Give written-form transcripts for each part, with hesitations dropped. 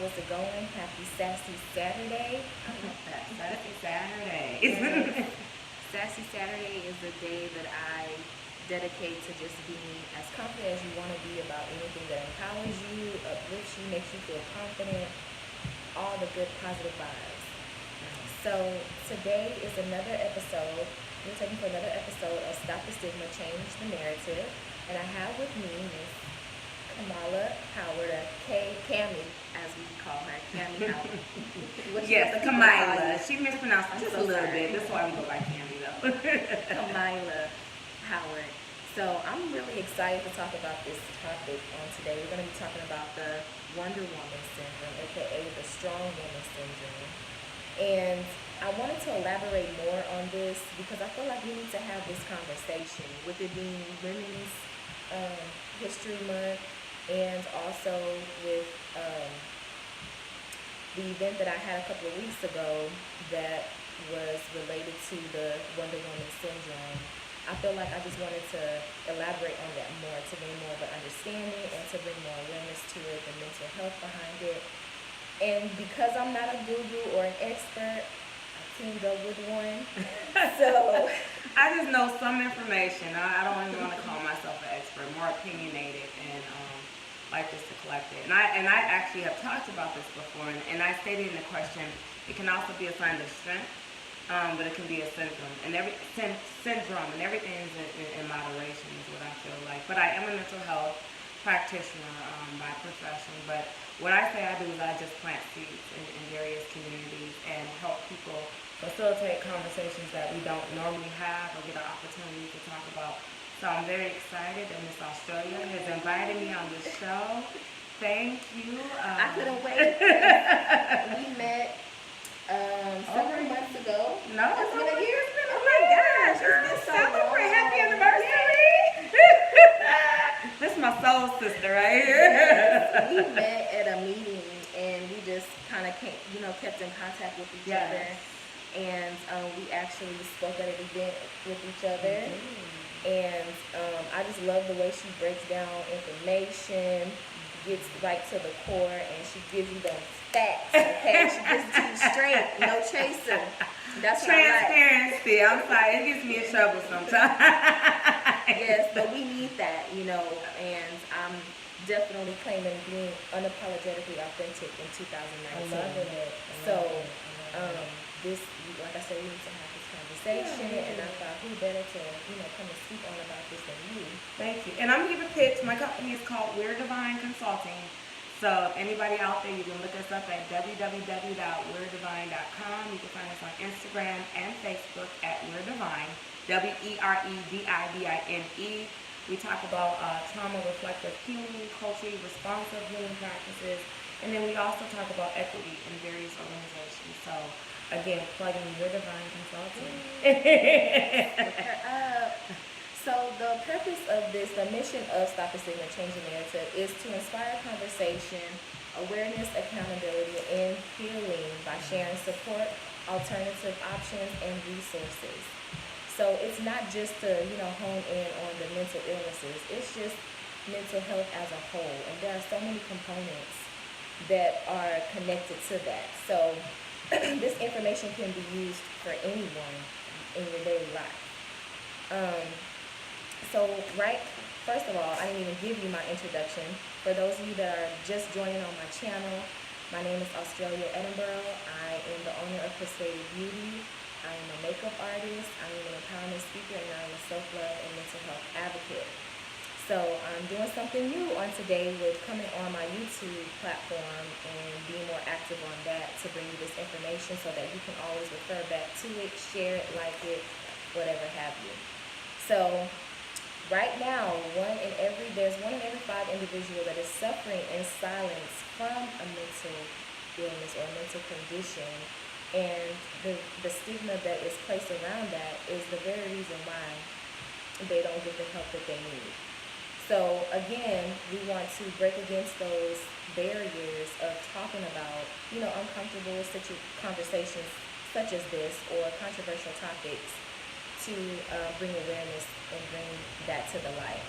is it going? Happy Sassy Saturday. I love that. Sassy Saturday. Yes. Sassy Saturday is a day that I dedicate to just being as confident as you want to be about anything that empowers you, uplifts you, makes you feel confident, all the good positive vibes. So today is another episode. We're taking for another episode of Stop the Stigma, Change the Narrative. And I have with me Miss Kamala Howard, Cammy, as we call her, Cammy Howard. Yes, the Kamila. She mispronounced it just a little bit. That's why we go by Cammy, though. Kamila Howard. So I'm really excited to talk about this topic on today. We're going to be talking about the Wonder Woman syndrome, aka the Strong Woman syndrome. And I wanted to elaborate more on this because I feel like we need to have this conversation with it being Women's History Month, and also with the event that I had a couple of weeks ago that was related to the Wonder Woman syndrome. I feel like I just wanted to elaborate on that more, to bring more of an understanding and to bring more awareness to it, the mental health behind it. And because I'm not a guru or an expert, I teamed up with one. So I just know some information. I don't even want to call myself an expert, more opinionated, and like just to collect it. And I actually have talked about this before, and I stated in the question, it can also be a sign of strength, but it can be a syndrome, and everything is in moderation is what I feel like. But I am a mental health practitioner by profession, but what I say I do is I just plant seeds in various communities and help people facilitate conversations that we don't normally have or get an opportunity to talk about. So I'm very excited that Miss Australia has invited me on this show. Thank you. I couldn't wait. We met several months ago. No, It's been a year. Oh my gosh, it's been so long. Happy anniversary. This is my soul sister right here. Yes, we met at a meeting and we just kind of kept in contact with each other. And we actually spoke at an event with each other. And I just love the way she breaks down information, gets right to the core, and she gives you those facts, okay? She gives it to you straight, no chaser. That's what I like. Transparency. I'm sorry, it gets me in trouble sometimes. Yes, but we need that, and I'm definitely claiming being unapologetically authentic in 2019. I love it. This, like I said, we need to have this conversation, and I thought who better to, come and speak on about this than you. Thank you. And I'm going to give a pitch. My company is called We're Divine Consulting. So if anybody out there, you can look us up at www.we'redivine.com. You can find us on Instagram and Facebook at We're Divine, WEREDIVINE. We talk about trauma-reflective healing, culturally responsive healing practices, and then we also talk about equity in various organizations. So again, plugging Your Divine Consulting. So the purpose of this, the mission of Stop the Stigma, Change the Narrative, is to inspire conversation, awareness, accountability, and healing by sharing support, alternative options, and resources. So it's not just to, hone in on the mental illnesses. It's just mental health as a whole. And there are so many components that are connected to that. So this information can be used for anyone in your daily life. First of all, I didn't even give you my introduction. For those of you that are just joining on my channel, my name is Australia Edinburgh. I am the owner of Persuaded Beauty. I am a makeup artist. I am an empowerment speaker, and I am a self-love and mental health advocate. So I'm doing something new on today with coming on my YouTube platform and being more active on that to bring you this information so that you can always refer back to it, share it, like it, whatever have you. So right now, there's 1 in every 5 individuals that is suffering in silence from a mental illness or mental condition, and the stigma that is placed around that is the very reason why they don't get the help that they need. So again, we want to break against those barriers of talking about, uncomfortable conversations such as this or controversial topics to bring awareness and bring that to the light.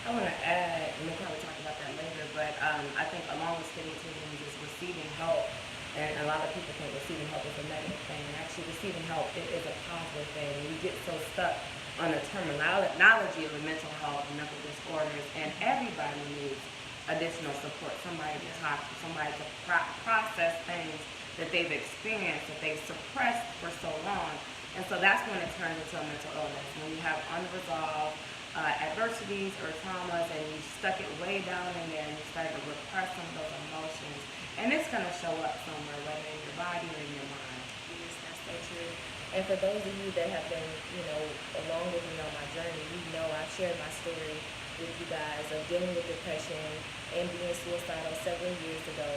I want to add, and we'll probably talk about that later, but I think along with stigmatism is receiving help. And a lot of people think receiving help is a negative thing. And actually, receiving help is a positive thing. We get so stuck on the terminology of mental health and mental disorders, and everybody needs additional support. Somebody to talk to, somebody to process things that they've experienced, that they've suppressed for so long. And so that's when it turns into a mental illness. When you have unresolved adversities or traumas, and you stuck it way down in there, and you start to repress some of those emotions, and it's going to show up somewhere, whether in your body or in your mind. Yes, that's so true. And for those of you that have been, along with me on my journey, I've shared my story with you guys of dealing with depression and being suicidal several years ago.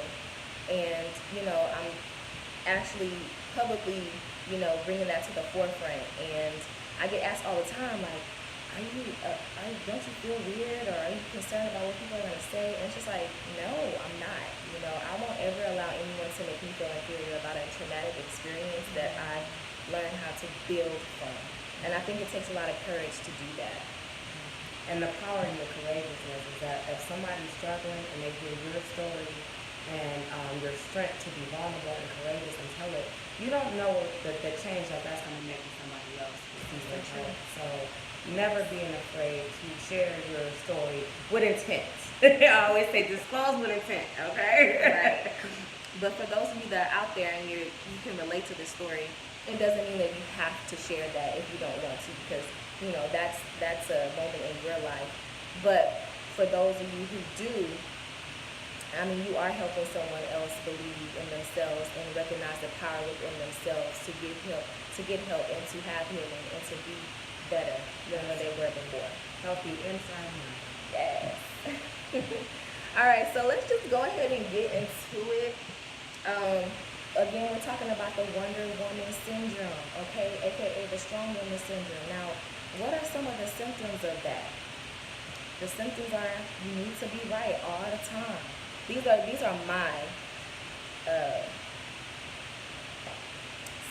And, I'm actually publicly, bringing that to the forefront. And I get asked all the time, like, don't you feel weird, or are you concerned about what people are going to say? And it's just like, no, I'm not. I won't ever allow anyone to make me feel inferior about a traumatic experience that I learned how to build from. And I think it takes a lot of courage to do that. And the power in your courageousness is that if somebody's struggling and they hear your story and your strength to be vulnerable and courageous and tell it, you don't know the change that's going to make in somebody else. So never being afraid to share your story with intent. I always say disclose with intent, okay? Right. But for those of you that are out there and you can relate to this story, it doesn't mean that you have to share that if you don't want to, because that's a moment in your life. But for those of you who do, you are helping someone else believe in themselves and recognize the power within themselves to get help and to have healing and to be better than when they were before. Healthy inside and out. Yes. All right, so let's just go ahead and get into it. Again, we're talking about the Wonder Woman syndrome, okay, aka the Strong Woman syndrome. Now, what are some of the symptoms of that? The symptoms are you need to be right all the time. These are my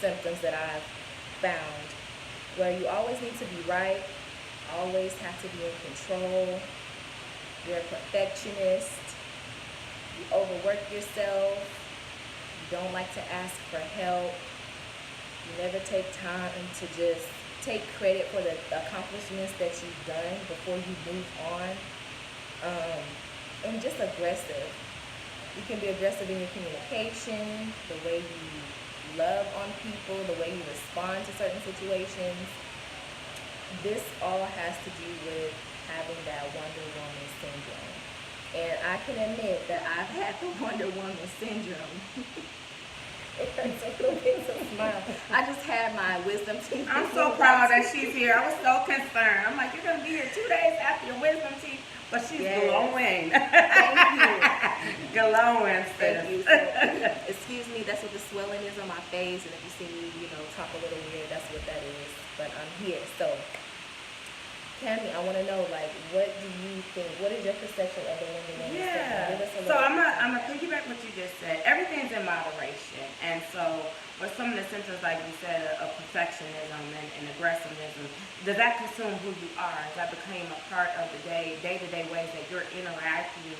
symptoms that I've found, where you always need to be right, always have to be in control, you're a perfectionist, you overwork yourself, you don't like to ask for help, you never take time to just take credit for the accomplishments that you've done before you move on, and just aggressive. You can be aggressive in your communication, the way you love on people, the way you respond to certain situations. This all has to do with having that Wonder Woman syndrome. And I can admit that I've had the Wonder Woman syndrome. It hurts a little bit to smile. I just had my wisdom teeth. I'm so proud that she's here. I was so concerned. I'm like, you're going to be here 2 days after your wisdom teeth, but she's glowing. Thank you. Glowing, sis. Thank you. So, excuse me, that's what the swelling is on my face, and if you see me, talk a little weird, that's what that is. But I'm here. So, Tammy, I want to know, what do you think? What is your perception of the Wonder Woman? Yeah. So I'm gonna piggyback what you just said. Everything's in moderation, and so with some of the symptoms, like you said, of perfectionism and aggressivism, does that consume who you are? Does that become a part of the day-to-day ways that you're interacting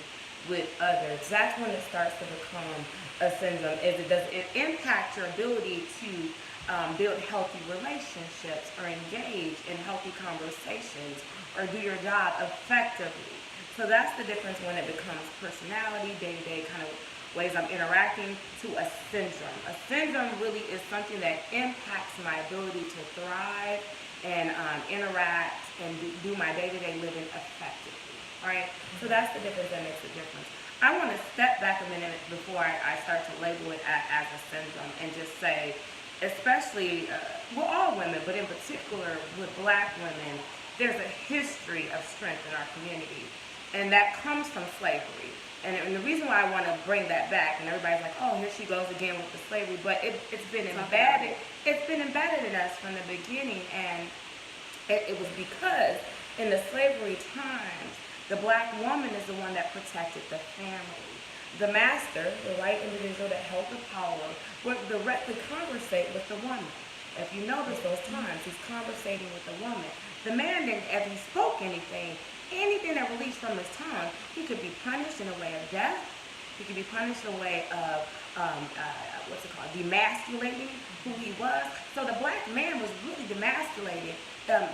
with others? That's when it starts to become a syndrome. Does it impact your ability to build healthy relationships or engage in healthy conversations or do your job effectively? So that's the difference when it becomes personality, day-to-day kind of ways I'm interacting, to a syndrome. A syndrome really is something that impacts my ability to thrive and interact and do my day-to-day living effectively, right? So that's the difference that makes a difference. I want to step back a minute before I start to label it as a syndrome and just say, especially with all women, but in particular with Black women, there's a history of strength in our community, and that comes from slavery. And the reason why I want to bring that back, and everybody's like, oh, here she goes again with the slavery, but it's been embedded. It's been embedded in us from the beginning, and it was because in the slavery times, the Black woman is the one that protected the family. The master, the white individual that held the power, would directly conversate with the woman. If you notice those times, he's conversating with the woman. The man, then, if he spoke anything that released from his tongue, he could be punished in a way of death, He could be punished in a way of demasculating who he was. So the black man was really demasculated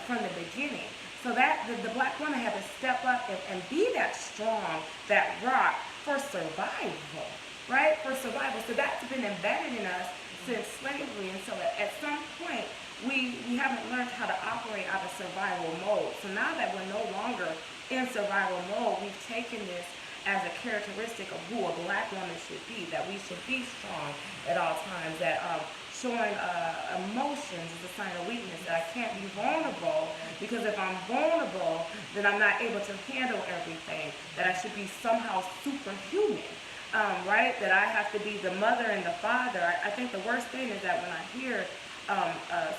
from the beginning. So that the black woman had to step up and be that strong, that rock for survival, right? For survival. So that's been embedded in us since slavery. And so at some point, we haven't learned how to operate out of survival mode. So now that we're no longer in survival mode, we've taken this as a characteristic of who a black woman should be, that we should be strong at all times, that showing emotions is a sign of weakness, that I can't be vulnerable, because if I'm vulnerable, then I'm not able to handle everything, that I should be somehow superhuman, right? That I have to be the mother and the father. I think the worst thing is that when I hear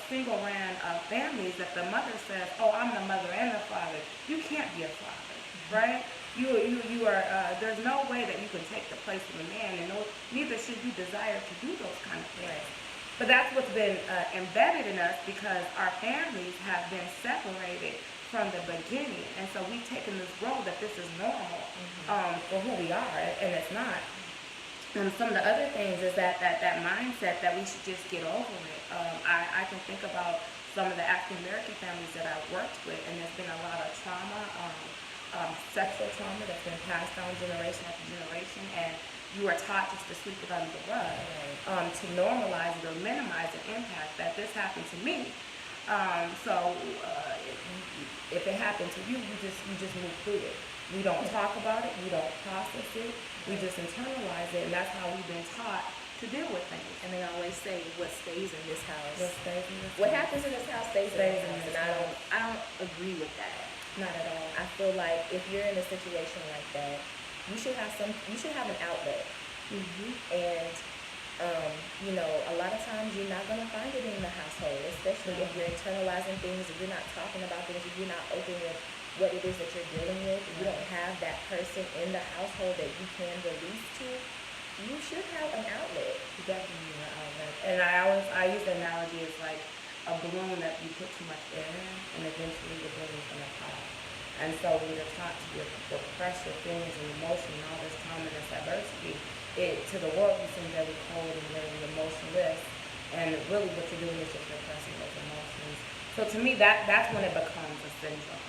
single ran families, that the mother says, oh, I'm the mother and the father. You can't be a father, right? You are, there's no way that you can take the place of a man, and neither should you desire to do those kind of things. But that's what's been embedded in us, because our families have been separated from the beginning. And so we've taken this role that this is normal for who we are, and it's not. And some of the other things is that mindset that we should just get over it. I can think about some of the African American families that I've worked with, and there's been a lot of trauma, sexual trauma that's been passed down generation after generation, and you are taught just to sweep it under the rug, to normalize it or minimize the impact that this happened to me. If it happened to you, you just move through it. We don't talk about it. We don't process it. We just internalize it, and that's how we've been taught to deal with things. And they always say, what stays in this house? What stays in this What house? happens in this house stays in this house. And I don't agree with that. Not at all. I feel like if you're in a situation like that, you should have an outlet. And a lot of times you're not going to find it in the household, especially if you're internalizing things, if you're not talking about things, if you're not open with what it is that you're dealing with, if you don't have that person in the household that you can release to, you should have an outlet. Definitely an outlet. And I use the analogy as like a balloon that you put too much air in, and eventually the balloon's going to pop. And so when you're taught to the pressure, feelings, and emotion, and all this trauma and this adversity, to the world you seem very cold and very emotionless. And really what you're doing is just repressing those emotions. So to me, that's when it becomes a syndrome.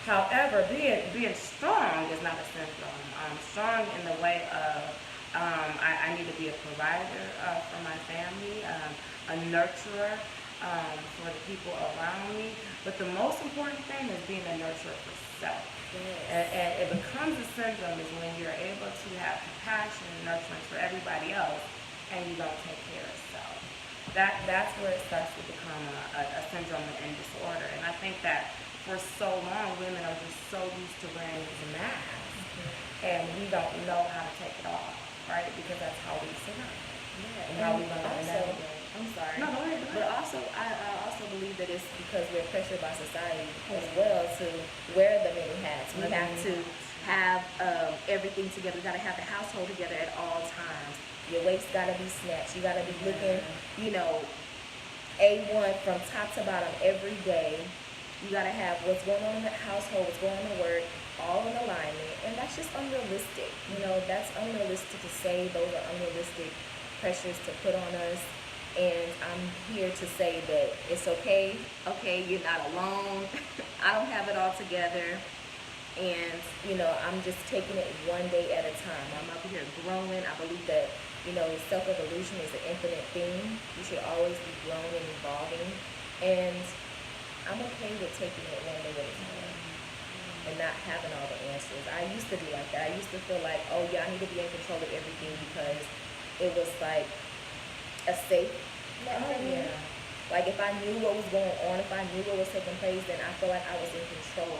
However, being strong is not a syndrome. Strong in the way of I need to be a provider for my family, a nurturer for the people around me. But the most important thing is being a nurturer for self. Yes. And it becomes a syndrome is when you're able to have compassion and nurturing for everybody else, and you don't take care of self. That's where it starts to become a syndrome and disorder. And I think that for so long, women are just so used to wearing these masks, and we don't know how to take it off, right? Because that's how we survive. Yeah, and how we learn to also, navigate. I'm sorry. No, go ahead. But also, I also believe that it's because we're pressured by society as well to wear the many hats. We have to have everything together. We got to have the household together at all times. Your waist got to be snatched. You got to be looking, A1 from top to bottom every day. You got to have what's going on in the household, what's going on in work, all in alignment. And that's just unrealistic. That's unrealistic to say. Those are unrealistic pressures to put on us. And I'm here to say that it's okay. Okay, you're not alone. I don't have it all together. And, I'm just taking it one day at a time. I'm up here growing. I believe that, self-evolution is an infinite thing. You should always be growing and evolving. And I'm okay with taking it one day at a time and not having all the answers. I used to be like that. I used to feel like, oh yeah, I need to be in control of everything because it was like a safe net for me. Yeah. Like if I knew what was going on, if I knew what was taking place, then I feel like I was in control.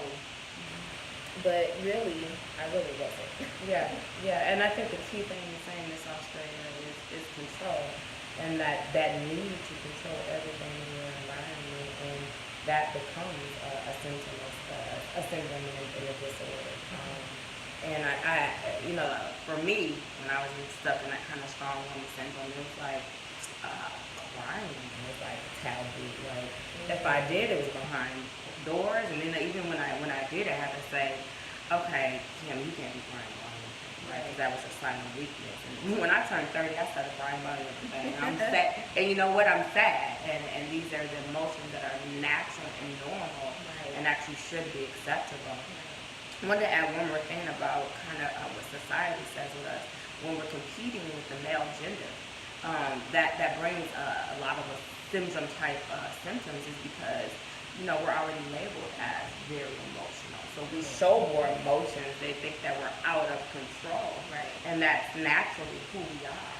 But really, I really wasn't. Yeah. And I think the key thing you're saying, Miss Australia, is control, and that need to control everything in your environment, and that becomes a symptom of a syndrome and a disorder. And I, for me, when I was stuck in that kind of strong woman syndrome, it was like crying. It was like taboo. Like if I did, it was behind doors, and then even when I did, I had to say, okay, Kim, you can't be crying. right? Because that was a sign of weakness. And when I turned 30, I started crying about everything. I'm sad, and you know what? I'm sad, and these are the emotions that are natural and normal, Right. and actually should be acceptable. Right. I wanted to add one more thing about kind of what society says with us when we're competing with the male gender. That brings a lot of syndrome type symptoms is because we're already labeled as very emotional. So we show more emotions. They think that we're out of control, Right. and that's naturally who we are.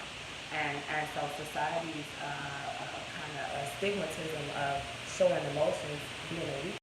And so society's kind of Stigmatism of showing emotions being a weakness.